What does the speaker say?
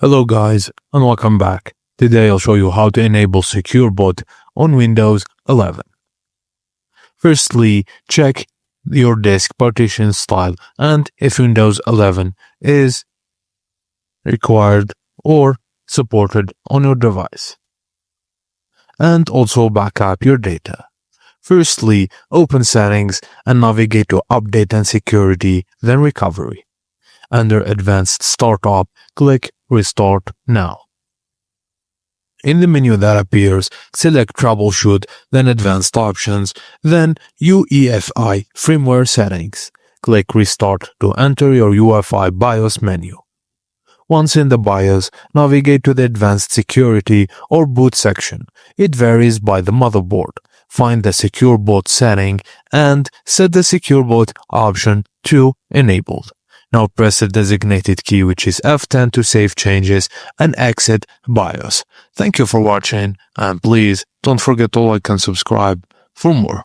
Hello guys and welcome back. Today I'll show you how to enable Secure Boot on Windows 11. Firstly, check your disk partition style and if Windows 11 is required or supported on your device. And also back up your data. Firstly, open Settings and navigate to Update and Security, then Recovery. Under Advanced Startup, click Restart Now. In the menu that appears, select Troubleshoot, then Advanced Options, then UEFI Firmware Settings. Click Restart to enter your UEFI BIOS menu. Once in the BIOS, navigate to the Advanced Security or Boot section. It varies by the motherboard. Find the Secure Boot setting and set the Secure Boot option to Enabled. Now press the designated key, which is F10, to save changes and exit BIOS. Thank you for watching and please don't forget to like and subscribe for more.